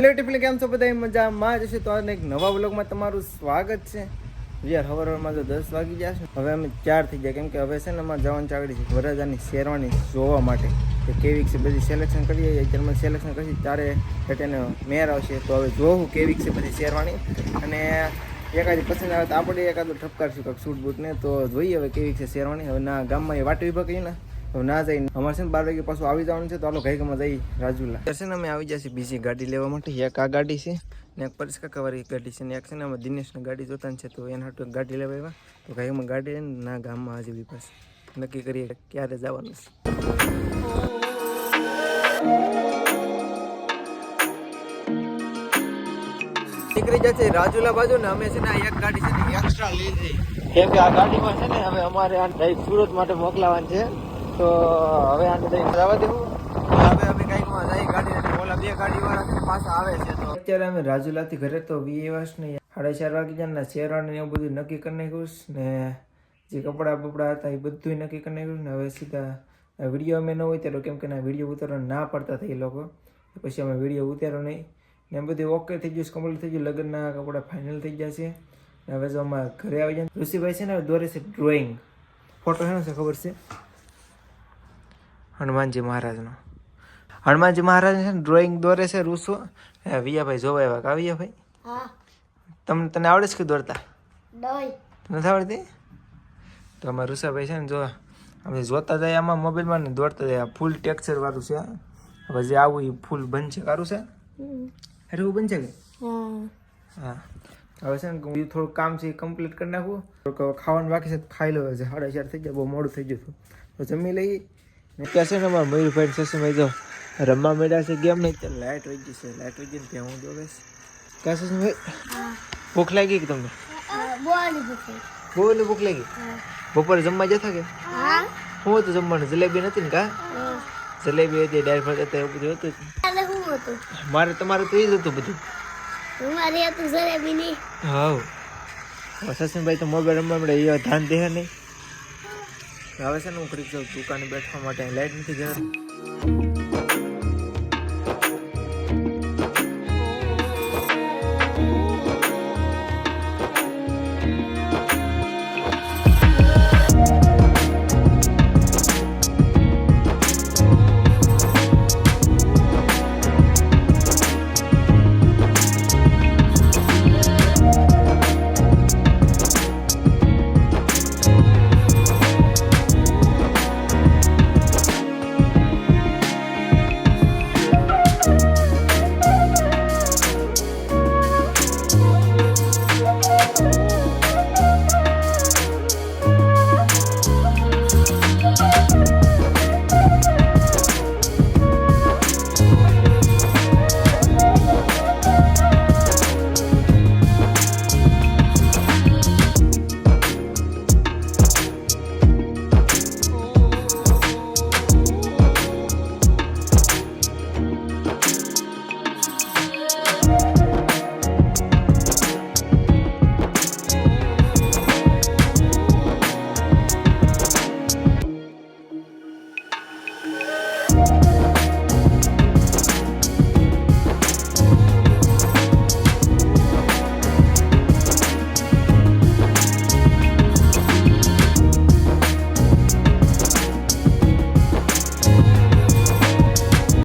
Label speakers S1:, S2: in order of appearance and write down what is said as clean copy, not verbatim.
S1: Relatively કેમ છો બધા મજામાં જશે તો એક નવા વ્લોગમાં તમારું સ્વાગત છે યાર. સવારમાં તો 10 વાગી ગયા છે. હવે અમે 4 થઈ ગયા કેમ કે હવે છે ને અમારે જવાનું ચાવડી છે વરરાજાની શેરવાની જોવા માટે કે કેવી છે બધી સિલેક્શન કરીએ. અત્યારે સિલેક્શન કરી ત્યારે એને મેર આવશે તો હવે જોવું કેવી છે બધી શેરવાની અને એકાદી પસંદ આવે તો આપણે એકાદું ઠપકારશું કાંઈક સૂટ બૂટ ને તો જોઈએ હવે કેવી છે શેરવાની. હવે ના ગામમાં એ વાટ વિભાગ કહીએ ને હવે ના જઈને અમારે છે ને 12 વાગે પાછું આવી જવાનું છે તો હાલો ઘાઈમાં જઈ રાજુલા. છે ને અમે આવી જશે બીજી ગાડી લેવા માટે. એક આ ગાડી છે ને એક પરેશ કાકાવાળી ગાડી છે ને એક છે ને અમે દિનેશની ગાડી જોતા છે તો એના હાટુ ગાડી લેવા આવ્યા તો ઘાઈમાં ગાડી લઈને ના ગામમાં આજે બી પાસ નક્કી કરીએ ક્યારે જવાનું છે. નીકળી જશે રાજુલા બાજુ ને અમે છે ને એક ગાડી છે ને એક્સ્ટ્રા લીધી કેમ કે આ ગાડીમાં છે ને હવે અમારે આ સુરત માટે મોકલાવાની છે તો હવે આને દઈ જવા દેવું. હવે અમે કાંઈકમાં જઈ ગાડી ઓલા બે ગાડી વાળા પાછા આવે છે તો અત્યારે અમે રાજુલાથી ઘરે તો 20 ને 4:30 વાગી જાય ને શેરવાની ને એવું બધું નક્કી કરી નાખ્યું ને જે કપડાં બપડા હતા એ બધું નક્કી કરી નાખ્યું ને હવે સીધા વિડીયો અમે ન ઉતાર્યો કેમ કે ના વિડીયો ઉતારવા ના પડતા હતા એ લોકો પછી અમે વિડીયો ઉતાર્યો નહીં ને એમ બધું ઓકે થઈ ગયું કમ્પ્લીટ થઈ ગયું. લગ્નના કપડાં ફાઇનલ થઈ ગયા છે ને હવે જો અમારે ઘરે આવી જાય. ઋષિભાઈ છે ને દોરે છે ડ્રોઈંગ ફોટો શેનો છે ખબર છે હનુમાનજી મહારાજનો. હનુમાનજી મહારાજ છે ને ડ્રોઈંગ દોરે છે રૂસો. વિયાભાઈ જોવા એવા કા વિયાભાઈ તને આવડે છે કે દોરતા નથી આવડતી તો અમારા ઋષાભાઈ છે ને જો અમે જોતા જાય આમાં મોબાઈલમાં ને દોડતા જાય. ફૂલ ટેક્સચર વાળું છે હવે જે આવું એ ફૂલ બનશે સારું છે અરે એવું બનશે કે હા. હવે છે ને થોડું કામ છે એ કમ્પ્લીટ કરી નાખવું. ખાવાનું બાકી છે ખાઈ લો. 4:30 થઈ ગયા બહુ મોડું થઈ ગયું તો જમી લઈ ને ત્યાં છે ને અમારા મયુરભાઈ સસુભાઈ જો રમવા મળ્યા છે ગેમ નહીં ત્યાં લાઇટ વહી ગઈ છે. લાઇટ વહી ગઈ ને ત્યાં હું જોઈશ ક્યાં સસુભાઈ ભૂખ લાગી કે તમને બહુ ભૂખ લાગી. બપોરે જમવા જતા કે શું હતું જમવાનું? જલેબી નથી ને કા જલેબી હતી દાળ ભાત હતા એવું બધું હતું. મારે તમારે તો એ જ હતું બધું. હા સસનભાઈ તો મોબાઈલ રમવા મળે એ ધ્યાન દે નહીં. હવે છે ને હું ખરીદ જાઉં દુકાને બેઠવા માટે લાઈટ નથી ઘરે.